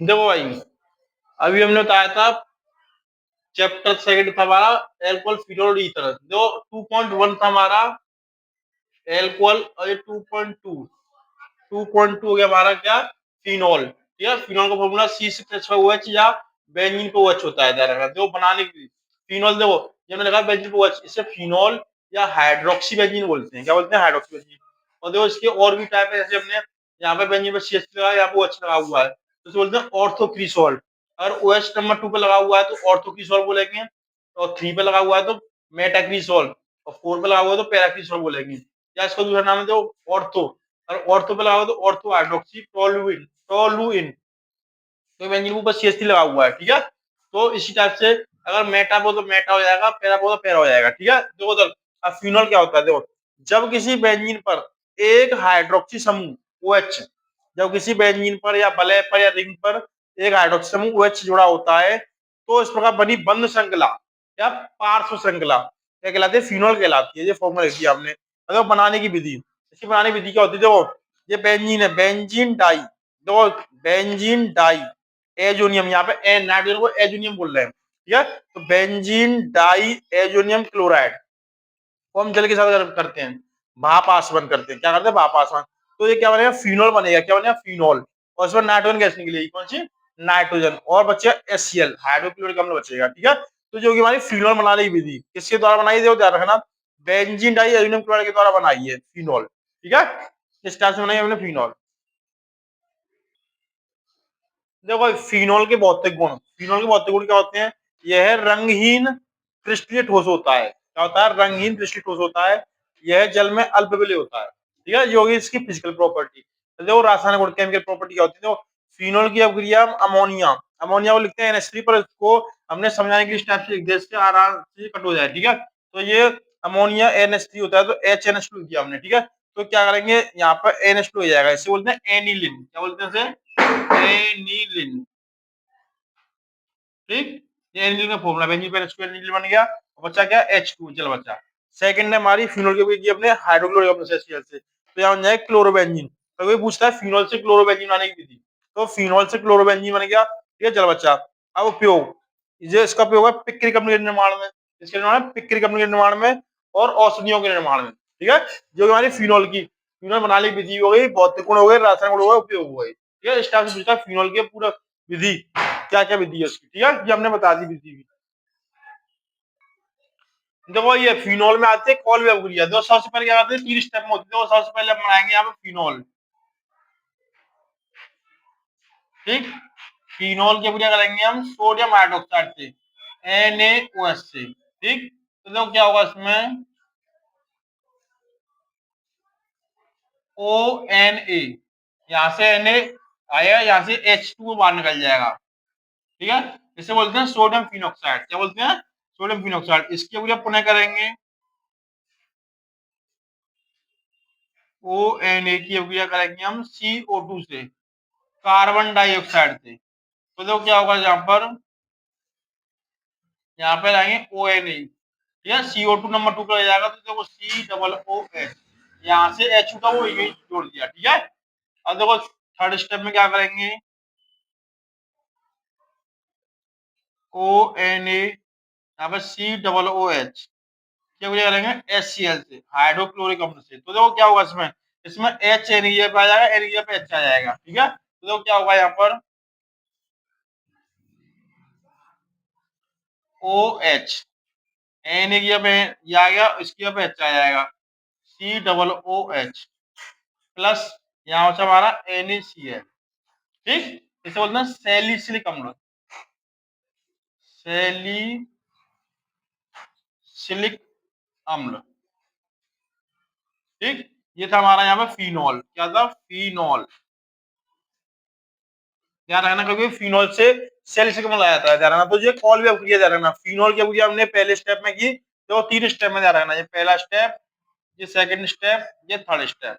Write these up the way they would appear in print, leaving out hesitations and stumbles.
देखो भाई, अभी हमने बताया था चैप्टर सेकंड था हमारा एल्कोहल फिनोल और ईथर। जो 2.1 था हमारा एल्कोहल, और ये 2.2 हो गया हमारा क्या, फिनोल। ठीक है, फिनोल का फॉर्मूला C6H5OH या बेंजीन पे OH होता है। ध्यान रखना, देखो बनाने की फिनोल, देखो ये मैंने लिखा बेंजीन पे OH, इसे फिनोल या हाइड्रोक्सी बेंजीन बोलते हैं। क्या बोलते हैं? Hydroxy benzene. और देखो इसके और भी टाइप है, जैसे हमने यहाँ पे बेंजीन पे CH लगा, यहाँ पे OH लगा हुआ है, तो इसे बोलते हैं ऑर्थोक्रिसोल। अगर OH नंबर 2 पे लगा हुआ है तो ऑर्थोक्रिसोल बोलेंगे, और 3 पे लगा हुआ है तो मेटाक्रिसोल, और 4 पे लगा हुआ है तो पैराक्रिसोल बोलेंगे। या इसका दूसरा नाम है जो ऑर्थो, और ऑर्थो पे लगा हुआ तो ऑर्थो हाइड्रोक्सी टोलुइन टोलुइन, तो बेंजीन के ऊपर CH3 लगा हुआ है। ठीक है, तो इसी टाइप से अगर मेटा हो तो मेटा हो जाएगा, पैरा हो तो पैरा हो जाएगा। ठीक है, देखो तो अब फिनोल क्या होता है, देखो जब किसी बेंजीन पर एक हाइड्रोक्सी समूह OH, जब किसी बेंजीन पर या वलय पर या रिंग पर एक हाइड्रोक्सी समूह OH जुड़ा होता है, तो इस प्रकार बनी बंध श्रृंखला या पार्श्व श्रृंखला क्या कहलाती है? फिनोल कहलाती है। ये फॉर्मूला लिख दिया हमने। अगर बनाने की विधि, इसकी बनाने की विधि क्या होती है, देखो ये बेंजीन है, बेंजीन डाई, देखो बेंजीन डाई एजोनियम, यहाँ पे नाइट्रोजन को एजोनियम बोल रहे हैं। ठीक है, तो बेंजीन डाई एजोनियम क्लोराइड को हम जल के साथ करते हैं, भाप आसवन करते हैं। क्या करते हैं? भाप आसवन। तो ये क्या बनेगा? फिनोल बनेगा। क्या बनेगा? फिनोल। और इसमें नाइट्रोजन गैस निकलेगी, कौन सी? नाइट्रोजन। और बचेगा HCl, हाइड्रोक्लोरिक अम्ल बचेगा। ठीक है, तो जो कि हमारी फिनोल बनाने की विधि किसके द्वारा बनाई है, ध्यान रखना, बेंजीन डाई एजोनियम क्लोराइड के द्वारा बनाई है फिनोल। ठीक है, इस टाइप से बनाई हमने फिनोल। देखो फिनोल के भौतिक गुण, फिनोल के भौतिक गुण क्या होते हैं? यह रंगहीन क्रिस्टलीय ठोस होता है। क्या होता है? रंगहीन क्रिस्टलीय ठोस होता है। यह जल में अल्प विलय होता है। ठीक है, जो कि इसकी फिजिकल प्रॉपर्टी। देखो रासायनिक गुण, केमिकल प्रॉपर्टी क्या होती है, देखो फिनोल की अपक्रिया अमोनिया, अमोनिया को लिखते हैं NH3, पर इसको हमने समझाने के लिए इस टाइप से लिख दिया, इससे आराम से कट हो जाए। ठीक है, तो ये अमोनिया NH3 होता है, तो HNH2 लिख दिया हमने। ठीक है, तो क्या करेंगे, यहाँ पर NH2 हो जाएगा, इसे बोलते हैं एनिलिन। क्या बोलते हैं इसे? एनिलिन। ठीक, ये एनिलिन का फॉर्मूला, बेंजीन पे NH2 एनिलिन बन गया, और बचा क्या? H2, चल बचा। सेकंड है हमारी फिनोल की अपने हाइड्रोक्लोरिक अम्ल से HCl से, तो यहाँ बन जाए क्लोरोबेंजीन। तो कोई पूछता है फिनोल से क्लोरोबेंजीन बनाने की विधि, तो फिनोल से क्लोरोबेंजीन बन गया। ठीक है, चल बच्चा। अब उपयोग, ये इसका उपयोग है पिक्रिक अम्ल के निर्माण में, इसके निर्माण में, पिक्रिक अम्ल के निर्माण में, और औषधियों के निर्माण में। ठीक है, जो हमारी फिनोल की फिनोल बनाने की विधि हो गई, भौतिक गुण हो गए, रासायनिक गुण हो गए, उपयोग हो गए। ठीक है, इस टाइप से पूछता है फिनोल की पूरा विधि, क्या क्या विधि है उसकी। ठीक है, ये हमने बता दी विधि भी। देखो ये फिनोल में आते हैं कॉल वेव क्रिया, दो सबसे पहले क्या करते हैं, 3 स्टेप में होती है। तो सबसे पहले हम बनाएंगे यहाँ पे फिनोल। ठीक, फिनोल की क्रिया करेंगे हम सोडियम हाइड्रोक्साइड से, NaOH से। ठीक, तो देखो क्या होगा इसमें, ONA, यहाँ से Na आएगा, यहाँ से H2 बाहर निकल जाएगा। ठीक है, इसे बोलते हैं सोडियम फिनोक्साइड। क्या बोलते हैं? Sodium phenoxide. इसकी क्रिया पुनः करेंगे ONA की क्रिया करेंगे हम CO2 से, कार्बन डाइऑक्साइड से। तो देखो क्या होगा, यहाँ पे लाएंगे ONA, ठीक है, CO2 नंबर 2 पर जाएगा, तो देखो COOH, यहाँ से H का वो यही जोड़ दिया। ठीक है, अब देखो थर्ड स्टेप में क्या करेंगे, ONA, यहाँ पे COOH, क्या करेंगे HCl से, हाइड्रोक्लोरिक अम्ल से। तो देखो क्या होगा इसमें, इसमें H एनए पे आ जाएगा, एनए पे H आ जाएगा। ठीक है, तो देखो क्या होगा, यहाँ पर OH, एनए की पे ये आ गया, इसकी पे H आ जाएगा, COOH प्लस यहाँ से हमारा NaCl। ठीक, इसे बोलते हैं सैलिसिलिक अम्ल, सैलिसिलिक अम्ल। ठीक, ये था हमारा यहाँ पे फिनोल। क्या था? फिनोल। ध्यान रखना, क्योंकि फिनोल से सैलिसिलिक अम्ल आया था। ध्यान रखना, तो ये कॉल भी अपक्रिया, ध्यान रखना, फिनोल की अपक्रिया हमने पहले स्टेप में की, तो 3 स्टेप में। ध्यान रखना, ये पहला स्टेप, ये सेकंड स्टेप, ये थर्ड स्टेप।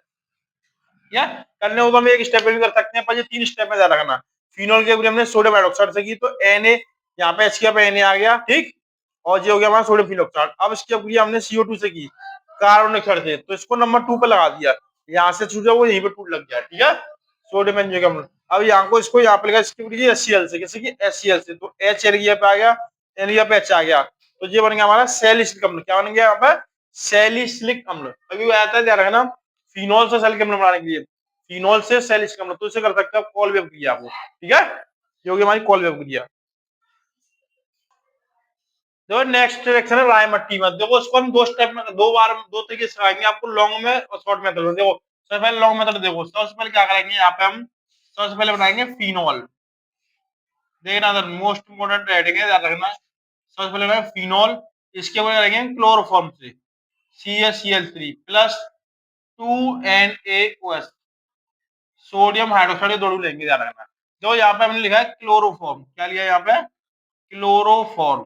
या करने हो तो हम एक स्टेप में भी कर सकते हैं, पर ये 3 स्टेप में। ध्यान रखना, फिनोल की अपक्रिया हमने सोडियम हाइड्रोक्साइड से की, तो Na यहाँ पे H पे Na आ गया। ठीक, और ये हो गया हमारा सोडियम फिनोक्साइड। अब इसकी अपक्रिया हमने CO2 से की, कार्बन डाइऑक्साइड से, तो इसको नंबर 2 पे लगा दिया, यहाँ से छूटा वो यहीं पे टूट लग गया। ठीक है, सोडियम एंजियम, अब यहाँ को इसको यहाँ पे लिखा इसकी HCl से, किसी की HCl से, तो H एन यहाँ पे आ गया, एन यहाँ पे H आ गया, तो ये बन गया हमारा सैलिसिलिक अम्ल। क्या बन गया यहाँ पे? सैलिसिलिक अम्ल। अभी आता है ध्यान रखना, फिनॉल से सैलिसिलिक अम्ल बनाने के लिए, फिनॉल से सैलिसिलिक अम्ल, तो इसे कर सकते हैं कॉलवेव क्रिया को, ठीक है, ये होगी हमारी कॉलवेव क्रिया। देखो नेक्स्ट रिएक्शन है राय मट्टी में। देखो इसको हम दो स्टेप में, दो बार, दो तरीके से सिखाएंगे आपको, लॉन्ग में और शॉर्ट मेथड में। देखो सबसे पहले लॉन्ग मेथड, देखो सबसे पहले क्या करेंगे, यहाँ पे हम सबसे पहले बनाएंगे फिनॉल। देखना सर, मोस्ट इंपोर्टेंट हेडिंग है, याद रखना। सबसे पहले बनाएंगे फिनॉल, इसके बाद करेंगे क्लोरोफॉर्म से CaCl3 plus 2NaOH, sodium hydroxide दो लेंगे, याद रखना। जो यहाँ पे हमने लिखा है क्लोरोफॉर्म, क्या लिया यहाँ पे? क्लोरोफॉर्म,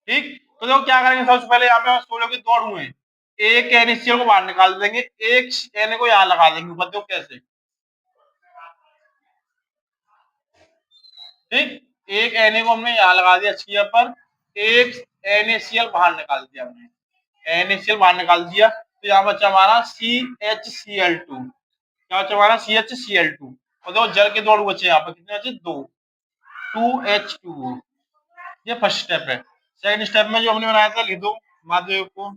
ठीक। तो देखो क्या करेंगे, सबसे पहले यहाँ पे सोडियम के दो अणु हैं, एक NaCl को बाहर निकाल देंगे, एक Na को यहाँ लगा देंगे ऊपर। देखो कैसे, ठीक, एक Na को हमने यहाँ लगा दिया HCl पर, एक NaCl बाहर निकाल दिया हमने, NaCl बाहर निकाल दिया, तो यहाँ बचा हमारा CHCl2। क्या बचा हमारा? CHCl2। और देखो जल के दो अणु बचे यहाँ पर, कितने बचे? दो, 2H2। ये फर्स्ट स्टेप है। सेकंड स्टेप में जो हमने बनाया था, लिख दो माध्यम को,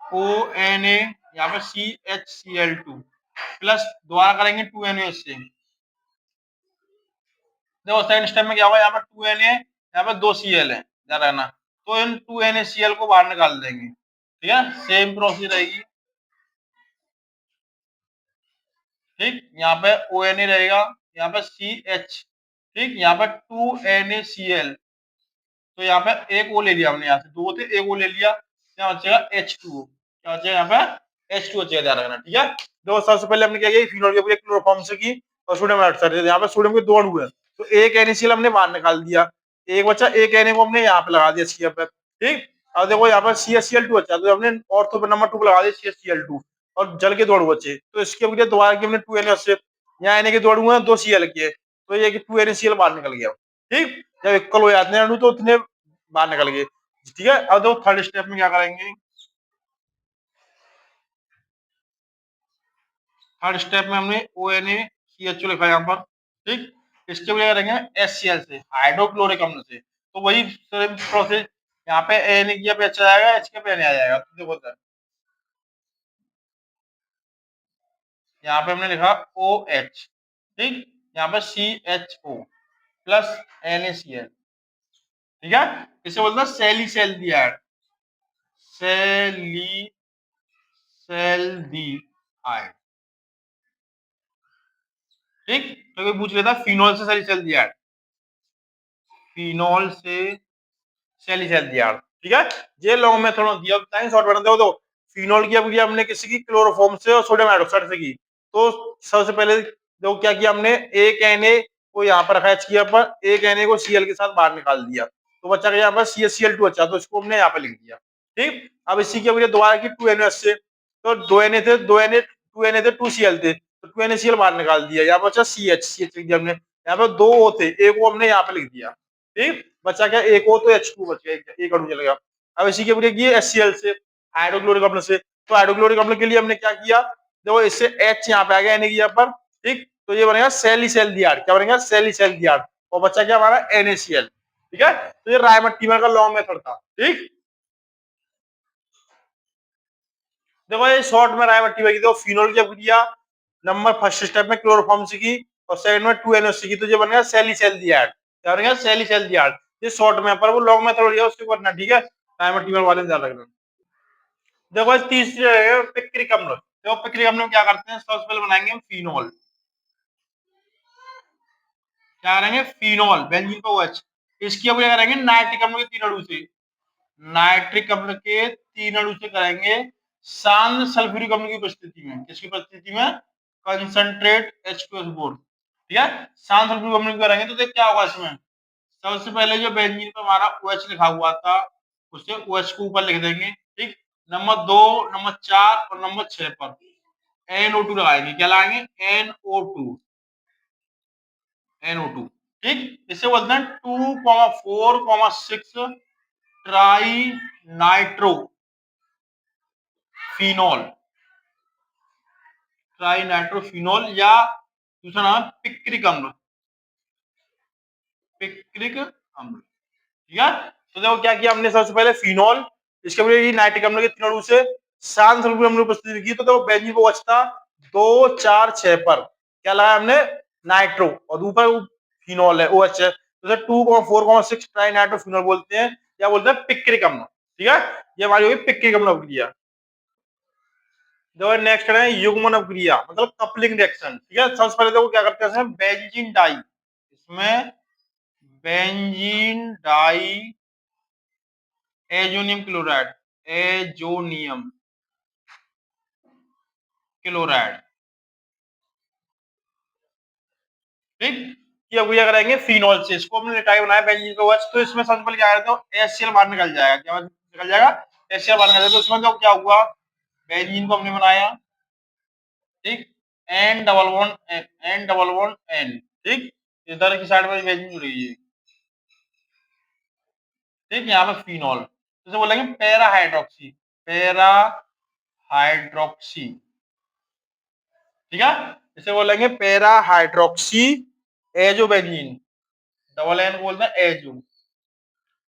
ONA, यहाँ पे CHCl2 प्लस दोबारा करेंगे 2NaOH से। देखो सेकंड स्टेप में क्या होगा, यहाँ पे 2Na, यहाँ पे 2Cl है, ध्यान रखना, तो इन 2NaCl को बाहर निकाल देंगे, ठीक है, सेम प्रोसेस रहेगी, ठीक। यहाँ पे ONA रहेगा, यहाँ पे CH, ठीक, यहाँ पे 2NaCl, तो यहाँ पे एक ओ ले लिया हमने, यहाँ से दो थे, एक ओ ले लिया, क्या बचेगा? H2O। क्या बचेगा यहाँ पे? H2O बचेगा, ध्यान रखना, ठीक है। तो सबसे पहले हमने क्या किया, फिनॉल के क्लोरोफॉर्म से की, और सोडियम हाइड्रोक्साइड, यहाँ पे सोडियम के दो अणु है, तो एक NaCl हमने बाहर निकाल दिया, एक बचा, एक Na को हमने यहाँ पे लगा दिया CL पर, ठीक। अब देखो यहाँ पर CaCl2 बचा, तो हमने ऑर्थो पे नंबर 2 पे लगा दिया CaCl2, और जल के दो अणु बचे, तो इसके बजाय दोबारा की हमने 2Na से, यहाँ Na के दो अणु है, 2Cl के, तो ये 2NaCl बाहर निकल गया, ठीक। जब इक्वल हो जाते हैं अणु, तो उतने बाहर निकल गए, ठीक है। अब देखो थर्ड स्टेप में क्या करेंगे, थर्ड स्टेप में हमने ONaCH लिखा यहाँ पर, ठीक। इसके लिए करेंगे HCl से, हाइड्रोक्लोरिक अम्ल से, तो वही प्रोसेस, यहाँ पे Na की पे अच्छा जाएगा, H के पे Na आ जाएगा, तो देखो सर यहाँ पे हमने लिखा OH, ठीक, यहाँ पे CHO प्लस NaCl, ठीक है, इसे बोलते हैं सैलिसैल्डिहाइड, सैलिसैल्डिहाइड, ठीक। तो कोई पूछ लेता फिनॉल से सैलिसैल्डिहाइड, फिनॉल से सैलिसैल्डिहाइड, ठीक है। ये लॉन्ग मेथड होती है। अब टाइम शॉर्ट बना दो, फिनॉल की अब हमने किसी की क्लोरोफॉर्म से और सोडियम हाइड्रोक्साइड से की, तो सबसे पहले देखो क्या किया हमने, एक Na को यहाँ पर रखा किया पर, एक Na को Cl के साथ बाहर निकाल दिया, तो बच्चा यहाँ पर CaCl2 बचा, तो इसको हमने यहाँ पे लिख दिया, ठीक। अब इसी के दोबारा की 2NaOH से, तो 2Na थे, 2Na थे, 2Cl थे, तो 2NaCl बाहर निकाल दिया, यहाँ बचा CH लिख दिया हमने, यहाँ पे दो O थे, एक O हमने यहाँ पे लिख दिया, ठीक। बचा क्या? एक O, तो H2 बच गया, एक अणु चलेगा। अब इसी के लिए किए HCl से, हाइड्रोक्लोरिक अम्ल से, तो हाइड्रोक्लोरिक अम्ल के लिए हमने क्या किया, देखो इससे H यहाँ पे आ गया Na की यहाँ पर, ठीक, तो ये बनेगा सैलिसैल्डिहाइड, क्या बनेगा? सैलिसैल्डिहाइड, और बच्चा क्या हमारा? NaCl, ठीक है। तो ये रायमट्टीमर का लॉन्ग मेथड था, ठीक। देखो ये शॉर्ट में रायमट्टीमर की, देखो फिनॉल की किया नंबर फर्स्ट स्टेप में क्लोरोफॉर्म से की, और सेकंड में 2NaOH से की, तो ये बनेगा सैलिसैल्डिहाइड, क्या बनेगा? सैलिसैल्डिहाइड। ये शॉर्ट में, पर वो लॉन्ग मेथड हो गया, उससे करना, ठीक है, रायमट्टीमर वाले में ध्यान रखना। देखो तीसरी है पिक्रिक अम्ल। देखो पिक्रिक अम्ल में क्या करते हैं, सबसे पहले बनाएंगे हम फिनॉल, क्या करेंगे? फिनॉल, बेंजीन का OH, इसकी अब क्या करेंगे? नाइट्रिक अम्ल के तीन अणु से, नाइट्रिक अम्ल के तीन अणु से करेंगे शांत सल्फ्यूरिक अम्ल की उपस्थिति में, किसकी उपस्थिति में? कंसंट्रेट H2SO4, ठीक है, शांत सल्फ्यूरिक अम्ल की करेंगे, तो देख क्या होगा इसमें, सबसे पहले जो बेंजीन पर हमारा OH लिखा हुआ था, उसे OH को ऊपर लिख देंगे, ठीक। नंबर 2, नंबर 4 और नंबर 6 पर NO2 लगाएंगे, क्या लगाएंगे? NO2, NO2, ठीक। इसे बोलते हैं 2,4,6 tri nitro phenol, try nitrophenol या दूसरा नाम है पिक्रिक अम्ल, पिक्रिक अम्ल। ठीक है, तो देखो क्या किया हमने, सबसे पहले फिनॉल, इसके बाद नाइट्रिक अम्ल के तीन अणु से शांत सल्फ्यूरिक अम्ल की उपस्थिति की, तो देखो बेंजीन को बचता 2 4 6 पर क्या लगाया हमने, नाइट्रो, और ऊपर फिनॉल है OH है, तो 2,4,6 ट्राई नाइट्रोफिनॉल बोलते हैं, या बोलते हैं पिक्रिक अम्ल। ठीक है, ये हमारी होगी पिक्रिक अम्ल अभिक्रिया। देखो नेक्स्ट है युग्मन अभिक्रिया, मतलब कपलिंग रिएक्शन। ठीक है, सबसे पहले देखो क्या करते हैं, बेंजीन डाई, इसमें benzene diazonium chloride, azonium chloride, ठीक, ये अभिक्रिया कराएंगे फिनॉल से, इसको हमने टाइप बनाया बेंजीन का OH, तो इसमें सबसे पहले क्या करते हैं, HCl बाहर निकल जाएगा, क्या निकल जाएगा, HCl बाहर निकल जाएगा, तो उसमें तो क्या हुआ, बेंजीन को हमने बनाया, ठीक, N डबल बॉन्ड N, ठीक, इधर की साइड में बेंजीन जुड़ी है, ठीक, यहाँ पे फिनॉल, तो बोलेंगे पैरा हाइड्रोक्सी, पैरा हाइड्रोक्सी। ठीक है, इसे बोलेंगे para hydroxy azobenzene, double N बोलते हैं एजो,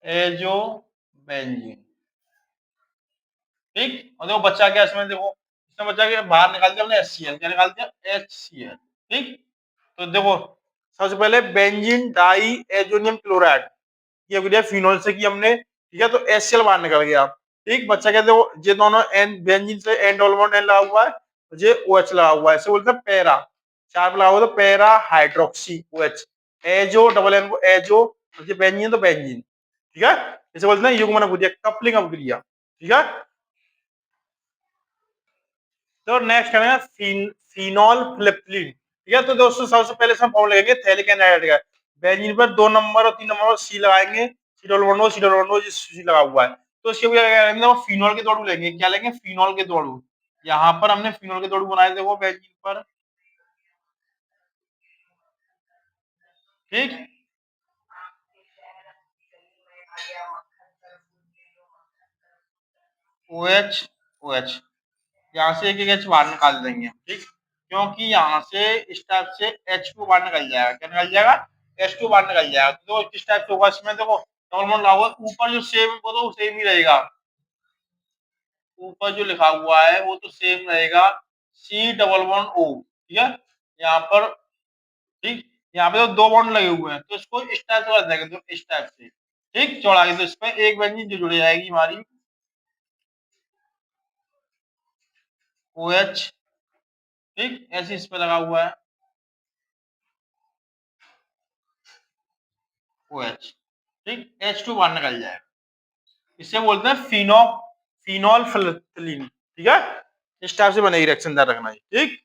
एजोबेंजीन। ठीक, और देखो बच्चा क्या इसमें, देखो इसमें बच्चा क्या बाहर निकाल दिया हमने HCl, क्या निकाल दिया HCl। ठीक, तो देखो सबसे पहले बेंजीन डाई एजोनियम क्लोराइड की अभिक्रिया फिनॉल से की हमने, ठीक है, तो HCl बाहर निकल गया। ठीक, बच्चा कहते हो ये दोनों एन बेंजीन से N डबल बॉन्ड N लगा हुआ है, तो ये OH लगा हुआ है, इसे बोलते हैं पैरा, चार पे लगा हुआ तो para hydroxy OH, azo double N को एजो, तो ये बेंजीन तो बेंजीन। ठीक है, इसे बोलते हैं युग्मन अभिक्रिया, कपलिंग अभिक्रिया। ठीक है, तो नेक्स्ट है फिनॉल फिलिप्लिन। ठीक है, तो दोस्तों सबसे पहले हम फॉर्म लगेंगे थैलिक एनाइड का, बेंजीन पर 2 नंबर और 3 नंबर पर C लगाएंगे, C double bond C double bond C लगा हुआ है, तो इसके क्या करेंगे, वो फिनॉल के दो अणु लेंगे, क्या लेंगे, फिनॉल के दो अणु, यहाँ पर हमने फिनॉल के दो अणु बनाए, देखो बेंजीन पर, ठीक, OH OH, यहाँ से एक एक H बाहर निकाल देंगे, ठीक, क्योंकि यहाँ से इस टाइप से H2 बाहर निकल जाएगा, क्या निकल जाएगा, H2 बाहर निकल जाएगा, तो किस टाइप से होगा इसमें, देखो डबल बॉन्ड लगा हुआ है, ऊपर जो सेम वो तो सेम ही रहेगा, ऊपर जो लिखा हुआ है वो तो सेम रहेगा, C डबल बॉन्ड O। ठीक है, यहाँ पर, ठीक, यहाँ पे तो 2 बॉन्ड लगे हुए हैं, तो इसको इस टाइप से कर देंगे, तो इस टाइप से, ठीक, चौड़ा, तो इसमें एक बेंजीन जो जुड़ जाएगी हमारी OH, ठीक, ऐसे इस पे लगा हुआ है OH, ठीक, H2 बाहर निकल जाएगा, इसे बोलते हैं फिनॉल फिलिप्लिन। ठीक है, इस टाइप से बनेगी रिएक्शन, ध्यान रखना है। ठीक,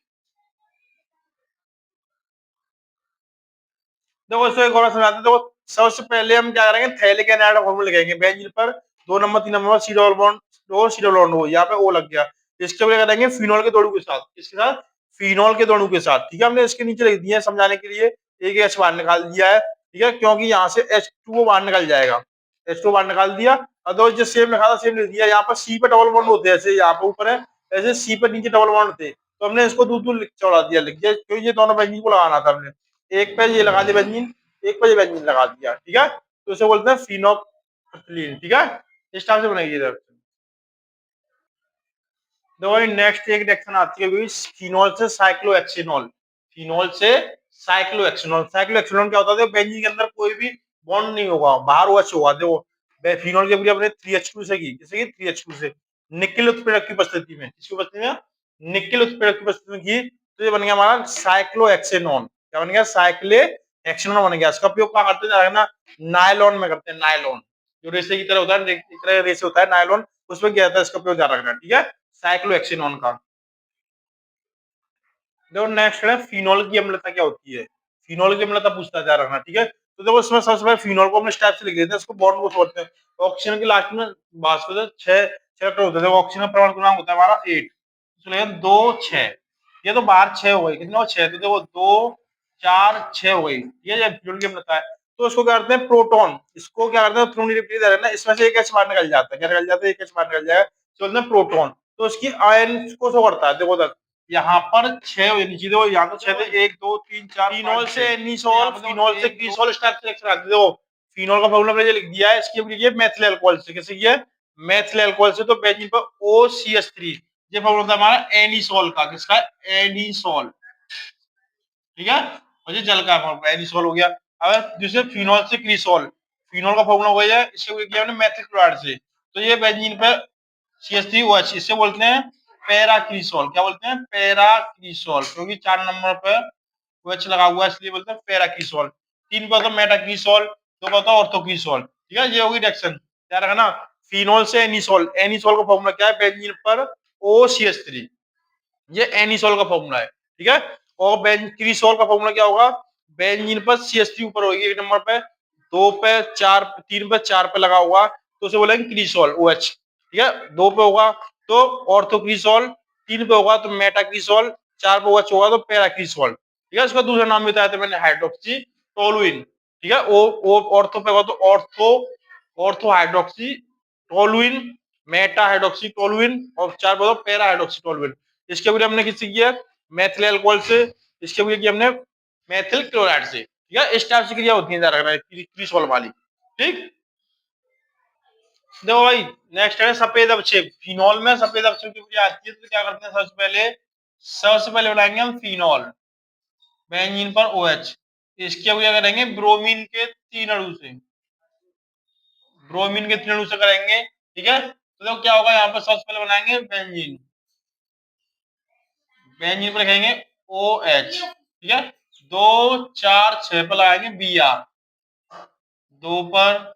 देखो इसको एक और समझाते हैं, देखो सबसे पहले हम क्या करेंगे, थैलिक एनाइड का फॉर्मूला लगाएंगे, बेंजीन पर 2 number 3 number C double bond दो C डबल बॉन्ड हो, यहाँ पे O लग गया, इसके बाद करेंगे फिनॉल के दो अणु के साथ, इसके साथ फिनॉल के दो अणु के साथ। ठीक है, हमने इसके नीचे लिख दिया है समझाने के लिए, एक H बाहर निकाल दिया है, ठीक है, क्योंकि यहाँ से H2O बाहर निकल जाएगा, H2O बाहर निकाल दिया, और जो सेम लिखा था सेम लिख दिया, यहाँ पर C पे डबल बॉन्ड होते हैं, ऐसे यहाँ पे ऊपर है, ऐसे C पे नीचे डबल बॉन्ड थे, तो हमने इसको दूर दूर चौड़ा दिया, लिख दिया, क्योंकि ये दोनों बेंजीन को लगाना था हमने, एक पे ये लगा दिया बेंजीन, एक पे ये बेंजीन लगा दिया। ठीक है, तो इसे बोलते हैं फिनोप्रोपिलीन। ठीक है, इस टाइप से बनाइए रिएक्शन। देखो नेक्स्ट एक रिएक्शन आती है फिनॉल से साइक्लोहेक्सेनॉल, फिनॉल से साइक्लोहेक्सेनॉल, साइक्लोहेक्सेनॉल क्या होता है, बेंजीन के अंदर कोई भी बॉन्ड नहीं होगा, बाहर OH होगा, देखो फिनॉल की अभिक्रिया अपने 3H2 से की, जैसे कि 3H2 से निकेल उत्प्रेरक की उपस्थिति में, किसकी उपस्थिति में, निकेल उत्प्रेरक की उपस्थिति में की, तो ये बन गया हमारा साइक्लोहेक्सेनॉन, क्या बन गया, साइक्लोहेक्सेनॉन बन गया। इसका उपयोग क्या करते हैं ना, नायलॉन में करते हैं, नायलॉन जो रेशे की तरह होता है, एक तरह रेशे होता है नायलॉन, उसमें क्या होता है, इसका उपयोग ध्यान रखना। ठीक है, साइक्लोहेक्सेनॉन का। देखो नेक्स्ट है फिनॉल की अम्लता क्या होती है, फिनॉल की अम्लता पूछता जा रखना। ठीक है, तो देखो इसमें सबसे पहले फिनॉल को हमने स्टेप से लिख देते हैं, इसको बॉन्ड को छोड़ते हैं, ऑक्सीजन के लास्ट में भास्कर छह इलेक्ट्रॉन होते हैं, ऑक्सीजन का परमाणु क्रमांक होता है हमारा 8, इसलिए 2 6, ये तो बाहर 6 हो गई, कितने हो 6, तो देखो 2 4 6 हो गई, ये फिनॉल की अम्लता है। तो इसको क्या करते हैं, प्रोटॉन, इसको क्या करते हैं, थ्रोनिडेप्टी दे रहे हैं ना, इसमें से एक H बाहर निकल जाता है, क्या निकल जाता है, एक H बाहर निकल जाएगा, तो बोलते हैं प्रोटॉन, तो इसकी आयन को शो करता है, देखो तक यहाँ पर 6 नीचे देखो, यहाँ तो 6 थे, 1 2 3 4 फिनॉल से एनिसॉल, फिनॉल से क्रिसॉल स्टार्ट रिएक्शन आती है। देखो फिनॉल का फॉर्मूला मैंने लिख दिया है, इसकी अब लिखिए मेथिल अल्कोहल से। कैसे किया? मेथिल अल्कोहल से, तो बेंजीन पर OCH3, ये फॉर्मूला था हमारा एनिसॉल का। किसका? एनिसॉल। ठीक है, और ये जल का फॉर्मूला एनिसॉल हो गया। अब दूसरे फिनॉल से क्रिसॉल, फिनॉल का फॉर्मूला हो गया, इससे किया हमने मेथिल क्लोराइड से, तो ये बेंजीन पर CH3OH, इससे बोलते हैं पैराक्रिसॉल। क्या बोलते हैं? पैराक्रिसॉल, क्योंकि 4 नंबर पर OH लगा हुआ है, इसलिए बोलते हैं पैराक्रिसॉल। 3 पर होता है मेटाक्रिसॉल, 2 पर होता है ऑर्थोक्रिसॉल। ठीक है, ये होगी रिएक्शन। क्या रखना? फिनॉल से एनिसॉल, एनिसॉल का फॉर्मूला क्या है? बेंजीन पर OCH3, ये एनिसॉल का फॉर्मूला है। ठीक है, और क्रिसॉल का फॉर्मूला क्या होगा? बेंजीन पर CH3 ऊपर होगी 1 नंबर पे, 2 पे 4, 3 पे 4 पे लगा हुआ, तो उसे बोलेंगे क्रिसॉल OH। ठीक है, 2 पे होगा तो ऑर्थोक्रिसॉल, 3 पे होगा तो मेटाक्रिसॉल, 4 पे OH होगा तो पैराक्रिसॉल। ठीक है, इसका दूसरा नाम बताया था मैंने, हाइड्रोक्सी टोलुइन। ठीक है, ओ ऑर्थो पे होगा तो ortho hydroxy toluene, Meta hydroxy toluene, और 4 पे होगा पैरा हाइड्रोक्सी टोलुइन। इसके भी हमने किसी किया मेथिल अल्कोहल से, इसके भी किया हमने मेथिल क्लोराइड से। ठीक है, इस टाइप से क्रिया होती है क्रिसॉल वाली। ठीक, देखो भाई नेक्स्ट है सफेद अवक्षेप। फिनॉल में सफेद अवक्षेप की क्रिया आती है, तो क्या करते हैं? सबसे पहले बनाएंगे हम फिनॉल, बेंजीन पर OH। इसकी क्रिया करेंगे ब्रोमीन के 3 अणु से, ब्रोमीन के 3 अणु से करेंगे। ठीक है, तो देखो क्या होगा, यहाँ पर सबसे पहले बनाएंगे बेंजीन, बेंजीन पर लिखेंगे OH। ठीक है, 2 4 6 पर लगाएंगे Br, 2 पर,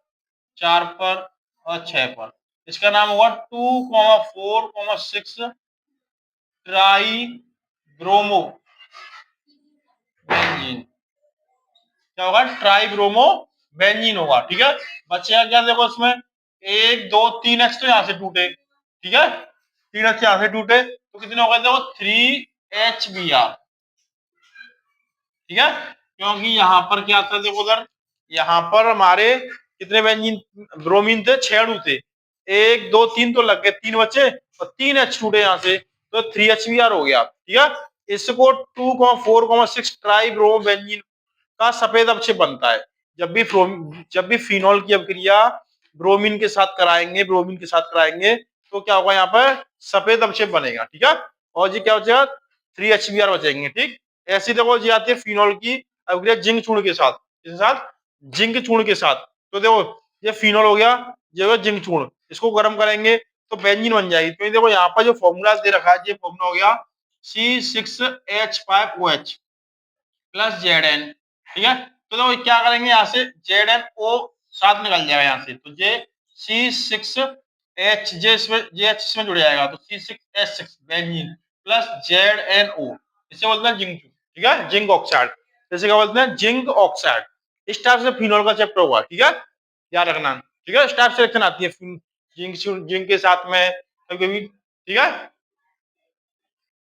4 पर और 6 पर। इसका नाम होगा 2,4,6 ट्राई ब्रोमो बेंजीन। क्या होगा? ट्राई ब्रोमो बेंजीन होगा। ठीक है, बच्चे क्या देखो इसमें 1 2 3 H तो यहाँ से टूटे। ठीक है, 3 H यहाँ से टूटे, तो कितने हो गए? देखो 3HBr। ठीक है, क्योंकि यहाँ पर क्या था, देखो उधर यहाँ पर हमारे कितने बेंजीन ब्रोमीन थे? 6 अणु थे, 1 2 3 तो लग गए, 3 बचे और 3 H छूटे यहाँ से, तो 3HBr हो गया। ठीक है, इसको 2,4,6 ट्राई ब्रोमो बेंजीन का सफेद अवक्षेप बनता है। जब भी फिनॉल की अभिक्रिया ब्रोमीन के साथ कराएंगे, ब्रोमीन के साथ कराएंगे, तो क्या होगा? यहाँ पर सफेद अवक्षेप बनेगा। ठीक है, और ये क्या बचेगा? 3HBr बचेंगे। ठीक, ऐसी देखो जी आती है फिनॉल की अभिक्रिया जिंक चूर्ण के साथ, किसके साथ? जिंक चूर्ण के साथ। तो देखो ये फिनॉल हो गया, ये हो गया जिंक चूर्ण, इसको गर्म करेंगे तो बेंजीन बन जाएगी। तो देखो यहाँ पर जो फॉर्मूला दे रखा है, ये फॉर्मूला हो गया C6H5OH प्लस Zn। ठीक है, तो देखो क्या करेंगे, यहाँ से ZnO साथ निकल जाएगा यहाँ से, तो ये C6H, इसमें जुड़ जाएगा, तो C6H6 बेंजीन प्लस ZnO, इसे बोलते हैं जिंक। ठीक है, जिंक ऑक्साइड, जैसे क्या बोलते हैं? Zinc oxide. इस टाइप से फिनॉल का चैप्टर हुआ। ठीक है, याद रखना। ठीक है, इस टाइप से रिएक्शन आती है जिंक के साथ में कभी कभी। ठीक है,